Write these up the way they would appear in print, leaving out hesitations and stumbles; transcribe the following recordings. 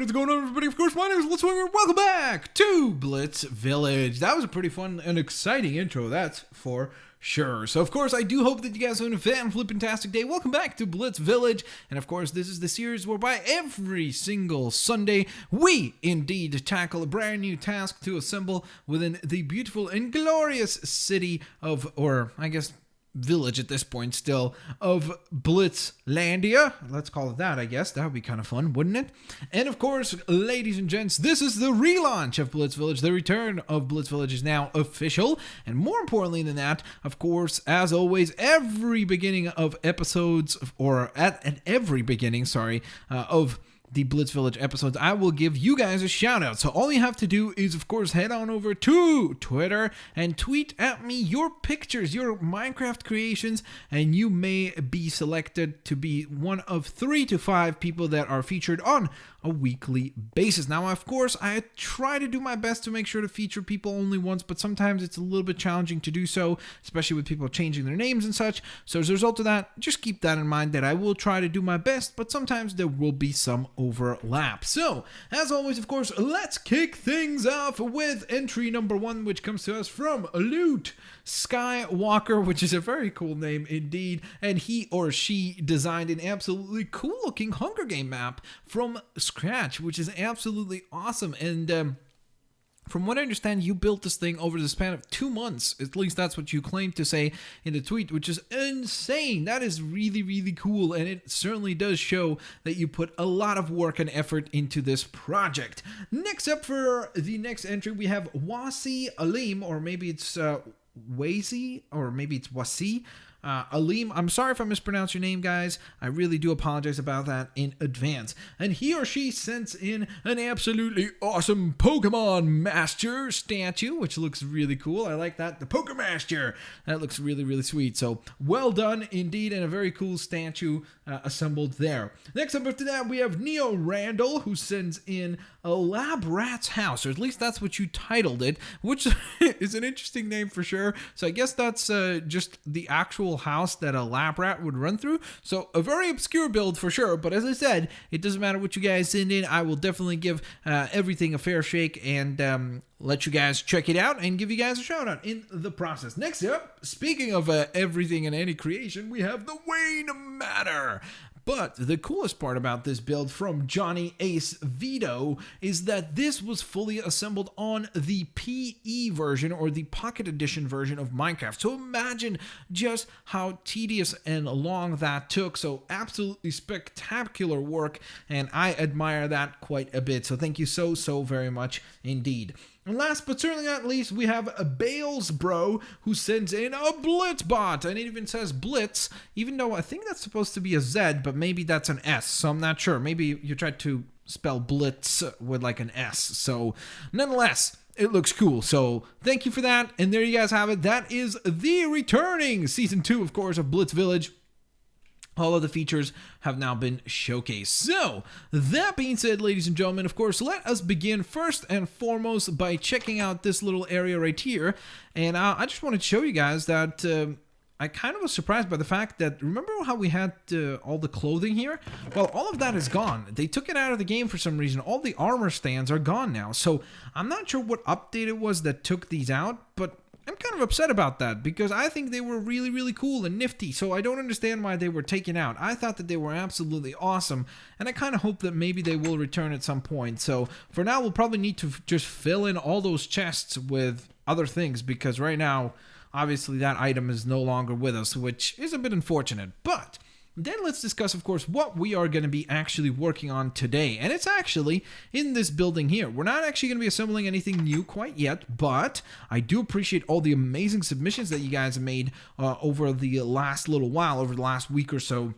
is going on, everybody? Of course, my name is Blitzwinger. Welcome back to Blitzvillage. That was a pretty fun and exciting intro, that's for sure. So, of course, I do hope that you guys are having a fan-flippin-tastic day. Welcome back to Blitzvillage. And, of course, this is the series whereby every single Sunday, we indeed tackle a brand new task to assemble within the beautiful and glorious city of, or I guess, village at this point still, of Blitzlandia. Let's call it that, I guess. That would be kind of fun, wouldn't it? And of course, ladies and gents, this is the relaunch of Blitzvillage. The return of Blitzvillage is now official. And more importantly than that, of course, as always, every beginning of episodes, or at every beginning, of the Blitzvillage episodes, I will give you guys a shout out. So all you have to do is, of course, head on over to Twitter and tweet at me your pictures, your Minecraft creations, and you may be selected to be one of 3 to 5 people that are featured on a weekly basis. Now, of course, I try to do my best to make sure to feature people only once, but sometimes it's a little bit challenging to do so, especially with people changing their names and such. So as a result of that, just keep that in mind that I will try to do my best, but sometimes there will be some overlap. So, as always, of course, let's kick things off with entry number 1, which comes to us from Loot Skywalker, which is a very cool name indeed, and he or she designed an absolutely cool looking Hunger Game map from scratch, which is absolutely awesome. And from what I understand, you built this thing over the span of 2 months. At least that's what you claim to say in the tweet, which is insane. That is really, really cool, and it certainly does show that you put a lot of work and effort into this project. Next up for the next entry, we have Wasi Alim, or maybe it's Wazi, or maybe it's Wasi. Alim, I'm sorry if I mispronounced your name, guys. I really do apologize about that in advance. And he or she sends in an absolutely awesome Pokemon Master statue, which looks really cool. I like that. The Pokemaster. That looks really, really sweet. So, well done indeed, and a very cool statue assembled there. Next up after that, we have Neo Randall, who sends in a Lab Rat's house, or at least that's what you titled it, which is an interesting name for sure. So I guess that's just the actual house that a lab rat would run through. So a very obscure build for sure, but as I said, it doesn't matter what you guys send in. I will definitely give everything a fair shake and let you guys check it out and give you guys a shout out in the process. Next up, speaking of everything and any creation, we have the Wayne Matter. But the coolest part about this build from Johnny Ace Vito is that this was fully assembled on the PE version, or the Pocket Edition version of Minecraft. So imagine just how tedious and long that took. So absolutely spectacular work, and I admire that quite a bit. So thank you so very much indeed. And last but certainly not least, we have a Bales Bro, who sends in a Blitzbot, and it even says Blitz, even though I think that's supposed to be a Z, but maybe that's an S, so I'm not sure. Maybe you tried to spell Blitz with like an S, so nonetheless, it looks cool. So thank you for that, and there you guys have it. That is the returning Season 2, of course, of Blitzvillage. All of the features have now been showcased. So, that being said, ladies and gentlemen, of course, let us begin first and foremost by checking out this little area right here. And I just wanted to show you guys that I kind of was surprised by the fact that, remember how we had all the clothing here? Well, all of that is gone. They took it out of the game for some reason. All the armor stands are gone now. So, I'm not sure what update it was that took these out, but I'm kind of upset about that because I think they were really, really cool and nifty, so I don't understand why they were taken out. I thought that they were absolutely awesome, and I kind of hope that maybe they will return at some point. So for now, we'll probably need to just fill in all those chests with other things because right now, obviously, that item is no longer with us, which is a bit unfortunate. But then let's discuss, of course, what we are going to be actually working on today. And it's actually in this building here. We're not actually going to be assembling anything new quite yet, but I do appreciate all the amazing submissions that you guys have made over the last little while, over the last week or so.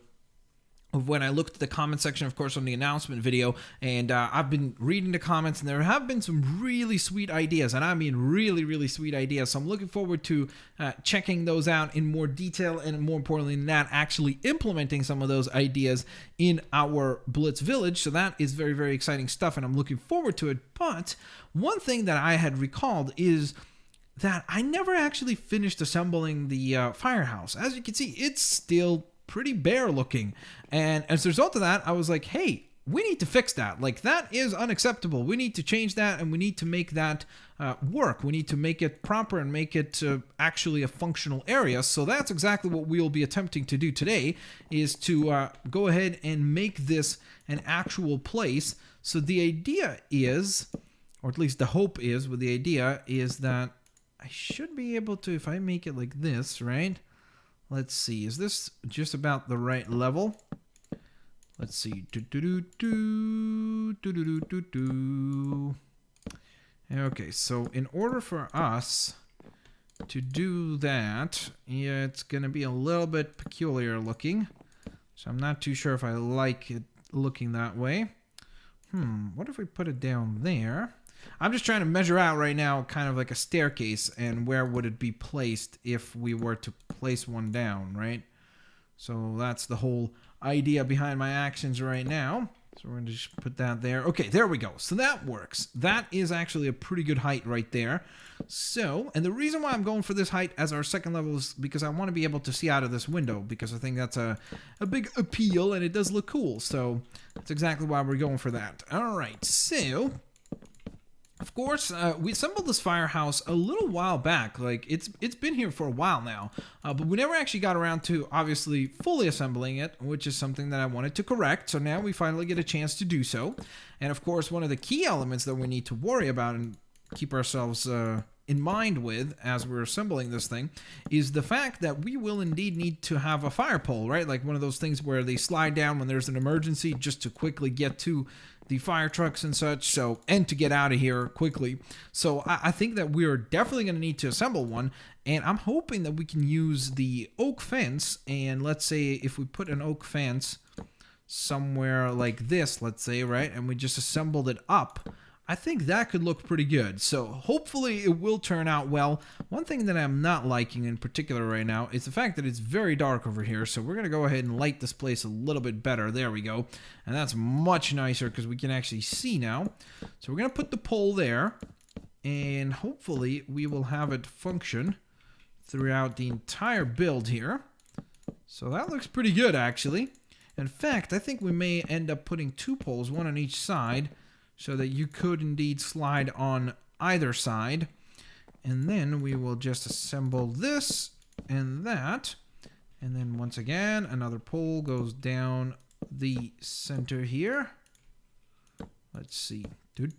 When I looked at the comment section, of course, on the announcement video, and I've been reading the comments, and there have been some really sweet ideas, and I mean really, really sweet ideas. So I'm looking forward to checking those out in more detail, and more importantly than that, actually implementing some of those ideas in our Blitzvillage. So that is very, very exciting stuff, and I'm looking forward to it. But one thing that I had recalled is that I never actually finished assembling the Firehouse. As you can see, it's still pretty bare looking, and as a result of that, I was like, hey, we need to fix that. Like, that is unacceptable. We need to change that, and we need to make that work. We need to make it proper and make it actually a functional area. So that's exactly what we'll be attempting to do today, is to go ahead and make this an actual place. So the idea is, or at least the hope is with the idea, is that I should be able to, if I make it like this, right? Let's see, is this just about the right level? Let's see. Okay, so in order for us to do that, yeah, it's going to be a little bit peculiar looking. So I'm not too sure if I like it looking that way. What if we put it down there? I'm just trying to measure out right now kind of like a staircase, and where would it be placed if we were to place one down, right? So that's the whole idea behind my actions right now. So we're going to just put that there. Okay, there we go. So that works. That is actually a pretty good height right there. So, and the reason why I'm going for this height as our second level is because I want to be able to see out of this window, because I think that's a big appeal, and it does look cool. So that's exactly why we're going for that. All right, so of course, we assembled this firehouse a little while back. Like, it's been here for a while now, but we never actually got around to obviously fully assembling it, which is something that I wanted to correct. So now we finally get a chance to do so. And of course, one of the key elements that we need to worry about and keep ourselves in mind with as we're assembling this thing is the fact that we will indeed need to have a fire pole, right? Like one of those things where they slide down when there's an emergency, just to quickly get to the fire trucks and such, so, and to get out of here quickly. So I think that we're definitely going to need to assemble one, and I'm hoping that we can use the oak fence. And let's say if we put an oak fence somewhere like this, let's say, right, and we just assembled it up, I think that could look pretty good. So hopefully it will turn out well. One thing that I'm not liking in particular right now is the fact that it's very dark over here. So we're going to go ahead and light this place a little bit better. There we go. And that's much nicer because we can actually see now. So we're going to put the pole there, and hopefully we will have it function throughout the entire build here. So that looks pretty good, actually. In fact, I think we may end up putting two poles, one on each side, so that you could indeed slide on either side. And then we will just assemble this and that. And then once again, another pole goes down the center here. Let's see. I'm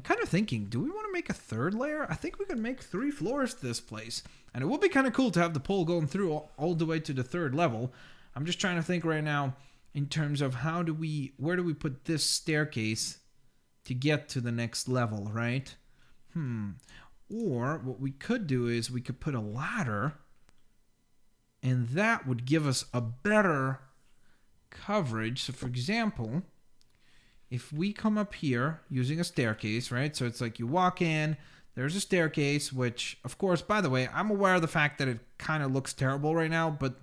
kind of thinking, do we want to make a third layer? I think we could make 3 floors to this place. And it would be kind of cool to have the pole going through all the way to the 3rd level. I'm just trying to think right now in terms of where do we put this staircase to get to the next level, right? Or what we could do is we could put a ladder, and that would give us a better coverage. So for example, if we come up here using a staircase, right? So it's like you walk in, there's a staircase, which of course, by the way, I'm aware of the fact that it kind of looks terrible right now, but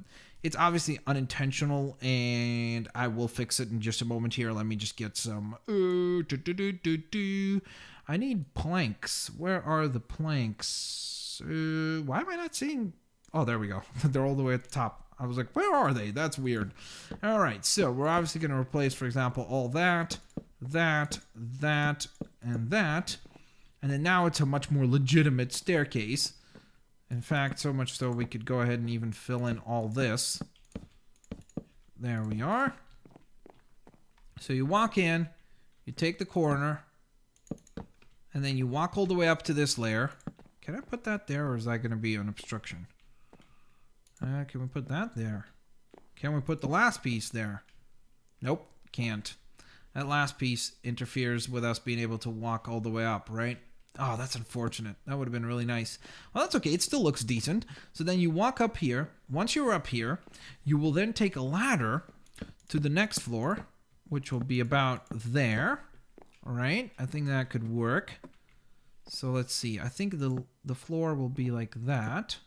it's obviously unintentional, and I will fix it in just a moment here. Let me just get some... I need planks. Where are the planks? Why am I not seeing... Oh, there we go. They're all the way at the top. I was like, where are they? That's weird. All right, so we're obviously going to replace, for example, all that, that, and that. And then now it's a much more legitimate staircase. In fact, so much so we could go ahead and even fill in all this. There we are. So you walk in, you take the corner, and then you walk all the way up to this layer. Can I put that there, or is that going to be an obstruction? Can we put that there? Can we put the last piece there? Nope, can't. That last piece interferes with us being able to walk all the way up, right? Oh, that's unfortunate. That would have been really nice. Well, that's okay. It still looks decent. So then you walk up here. Once you're up here, you will then take a ladder to the next floor, which will be about there. All right. I think that could work. So let's see. I think the floor will be like that.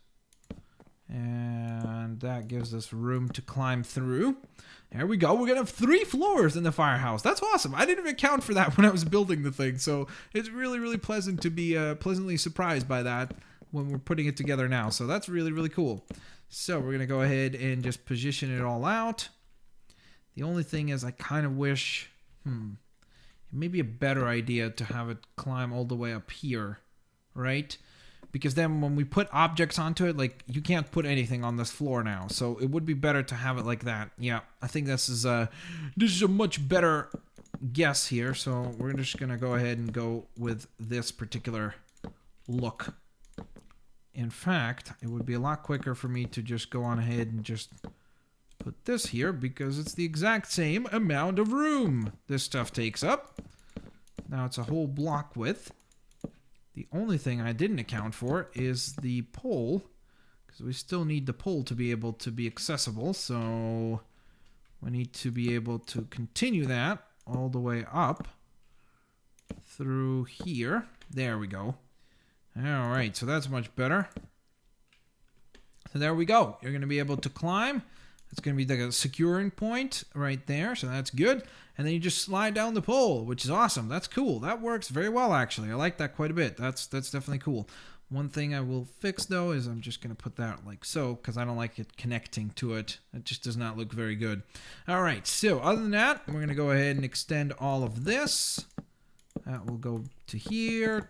And that gives us room to climb through. There we go. We're going to have 3 floors in the firehouse. That's awesome. I didn't even account for that when I was building the thing. So it's really, really pleasant to be pleasantly surprised by that when we're putting it together now. So that's really, really cool. So we're going to go ahead and just position it all out. The only thing is I kind of wish, it may be a better idea to have it climb all the way up here, right? Because then when we put objects onto it, like, you can't put anything on this floor now. So it would be better to have it like that. Yeah, I think this is a much better guess here. So we're just going to go ahead and go with this particular look. In fact, it would be a lot quicker for me to just go on ahead and just put this here because it's the exact same amount of room this stuff takes up. Now it's a whole block width. The only thing I didn't account for is the pole, because we still need the pole to be able to be accessible. So we need to be able to continue that all the way up through here. There we go. All right, so that's much better. So there we go. You're going to be able to climb. It's going to be like a securing point right there, so that's good. And then you just slide down the pole, which is awesome. That's cool. That works very well, actually. I like that quite a bit. That's definitely cool. One thing I will fix, though, is I'm just going to put that like so, because I don't like it connecting to it. It just does not look very good. All right, so other than that, we're going to go ahead and extend all of this. That will go to here.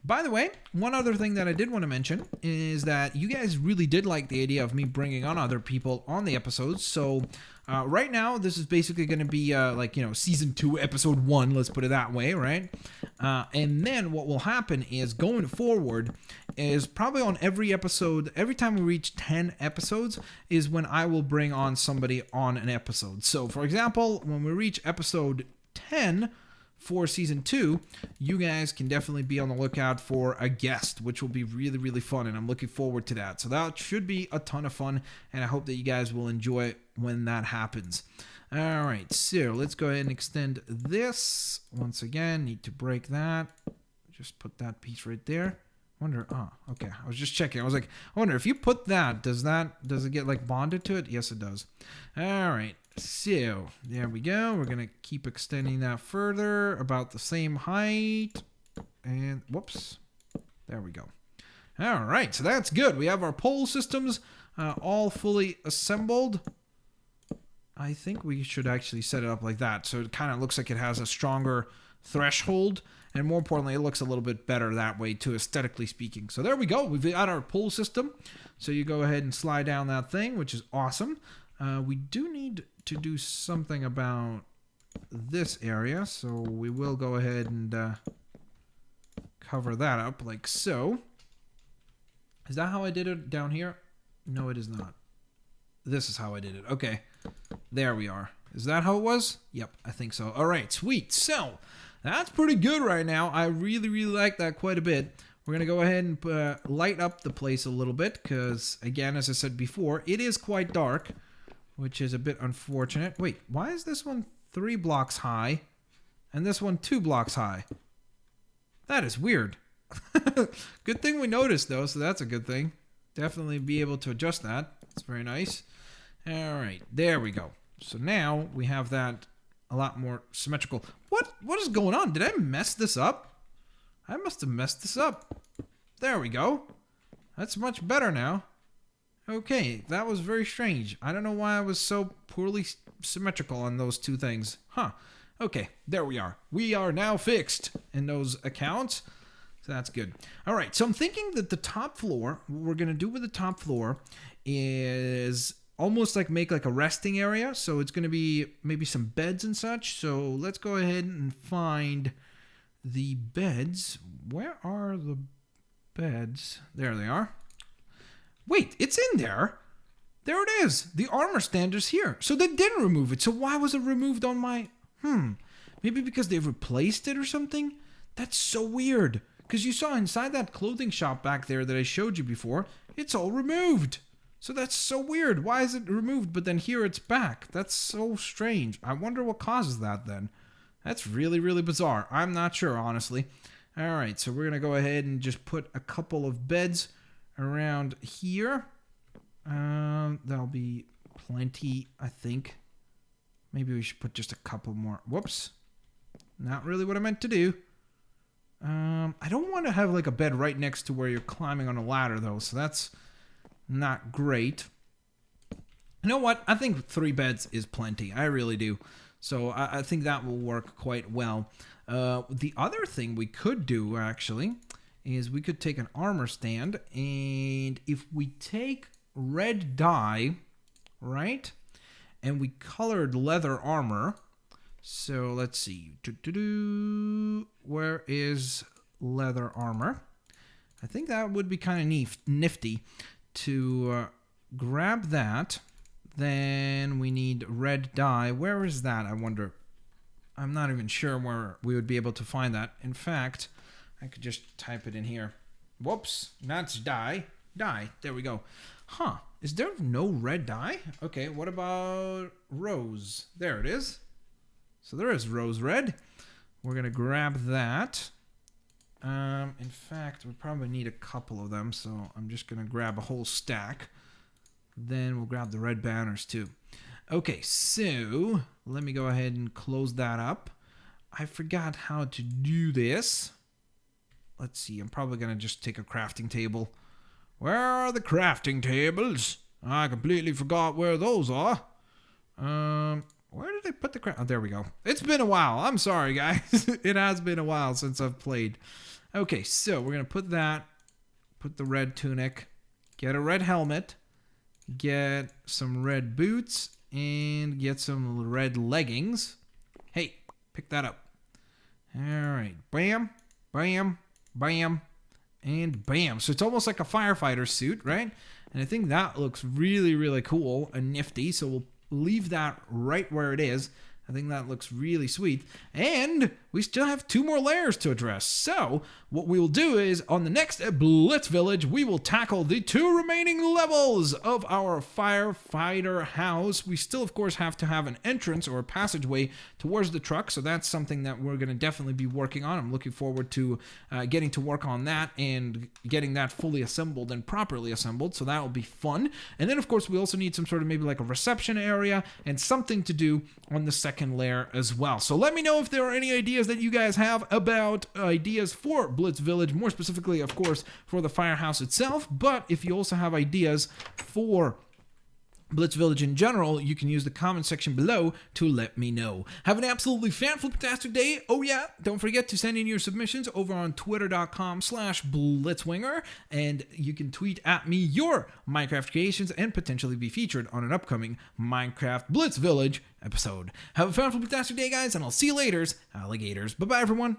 By the way, one other thing that I did want to mention is that you guys really did like the idea of me bringing on other people on the episodes. So right now, this is basically going to be like, you know, season 2, episode 1. Let's put it that way, right? And then what will happen is going forward is probably on every episode, every time we reach 10 episodes is when I will bring on somebody on an episode. So for example, when we reach episode 10 for season 2, you guys can definitely be on the lookout for a guest, which will be really, really fun, and I'm looking forward to that. So that should be a ton of fun, and I hope that you guys will enjoy it when that happens. All right, so let's go ahead and extend this. Once again, need to break that. Just put that piece right there. Wonder, oh, okay. I was just checking. I was like, I wonder if you put that, does it get like bonded to it? Yes, it does. All right. So there we go. We're gonna keep extending that further, about the same height. And whoops, there we go. All right, so that's good. We have our pole systems all fully assembled. I think we should actually set it up like that, so it kind of looks like it has a stronger threshold, and more importantly, it looks a little bit better that way too, aesthetically speaking. So there we go. We've got our pole system. So you go ahead and slide down that thing, which is awesome. We do need to do something about this area, so we will go ahead and cover that up like so. Is that how I did it down here? No, it is not. This is how I did it. Okay, there we are. Is that how it was? Yep, I think so. All right, sweet. So that's pretty good right now. I really, really like that quite a bit. We're going to go ahead and light up the place a little bit because, again, as I said before, it is quite dark, which is a bit unfortunate. Wait, why is this one 3 blocks high and this one 2 blocks high? That is weird. Good thing we noticed, though, so that's a good thing. Definitely be able to adjust that. It's very nice. All right, there we go. So now we have that a lot more symmetrical. What is going on? Did I mess this up? I must have messed this up. There we go. That's much better now. Okay, that was very strange. I don't know why I was so poorly symmetrical on those two things. Huh. Okay, there we are. We are now fixed in those accounts. So that's good. All right, so I'm thinking that the top floor, what we're going to do with the top floor is almost like make like a resting area. So it's going to be maybe some beds and such. So let's go ahead and find the beds. Where are the beds? There they are. Wait, it's in there. There it is. The armor stand is here. So they didn't remove it. So why was it removed on my... Maybe because they replaced it or something? That's so weird. Because you saw inside that clothing shop back there that I showed you before, it's all removed. So that's so weird. Why is it removed, but then here it's back? That's so strange. I wonder what causes that then. That's really, really bizarre. I'm not sure, honestly. All right, so we're going to go ahead and just put a couple of beds around here. That'll be plenty, I think. Maybe we should put just a couple more. Whoops. Not really what I meant to do. I don't want to have like a bed right next to where you're climbing on a ladder, though, so that's not great. You know what? I think 3 beds is plenty. I really do. So I think that will work quite well. The other thing we could do, actually, is we could take an armor stand, and if we take red dye, right, and we colored leather armor, so let's see, where is leather armor? I think that would be kind of nifty to grab that. Then we need red dye. Where is that, I wonder? I'm not even sure where we would be able to find that. In fact, I could just type it in here. Whoops, that's dye. Dye, there we go. Huh, is there no red dye? Okay, what about rose? There it is. So there is rose red. We're gonna grab that. In fact, we probably need a couple of them, so I'm just gonna grab a whole stack. Then we'll grab the red banners too. Okay, so let me go ahead and close that up. I forgot how to do this. Let's see, I'm probably gonna just take a crafting table. Where are the crafting tables? I completely forgot where those are. Where did I put the craft? Oh, there we go. It's been a while. I'm sorry, guys. It has been a while since I've played. Okay, so we're gonna put that, put the red tunic, get a red helmet, get some red boots, and get some red leggings. Hey, pick that up. All right, bam, bam, bam, and bam. So it's almost like a firefighter suit, right? And I think that looks really, really cool and nifty. So we'll leave that right where it is. I think that looks really sweet. And we still have 2 more layers to address. So what we will do is on the next Blitzvillage, we will tackle the 2 remaining levels of our firefighter house. We still, of course, have to have an entrance or a passageway towards the truck. So that's something that we're going to definitely be working on. I'm looking forward to getting to work on that and getting that fully assembled and properly assembled. So that will be fun. And then, of course, we also need some sort of maybe like a reception area and something to do on the second layer as well. So let me know if there are any ideas that you guys have about ideas for Blitzvillage, more specifically, of course, for the Firehouse itself. But if you also have ideas for Blitzvillage in general, you can use the comment section below to let me know. Have an absolutely fantastic day. Oh yeah, don't forget to send in your submissions over on twitter.com/Blitzwinger, and you can tweet at me your Minecraft creations and potentially be featured on an upcoming Minecraft Blitzvillage episode. Have a fantastic day, guys, and I'll see you later, alligators. Bye-bye, everyone.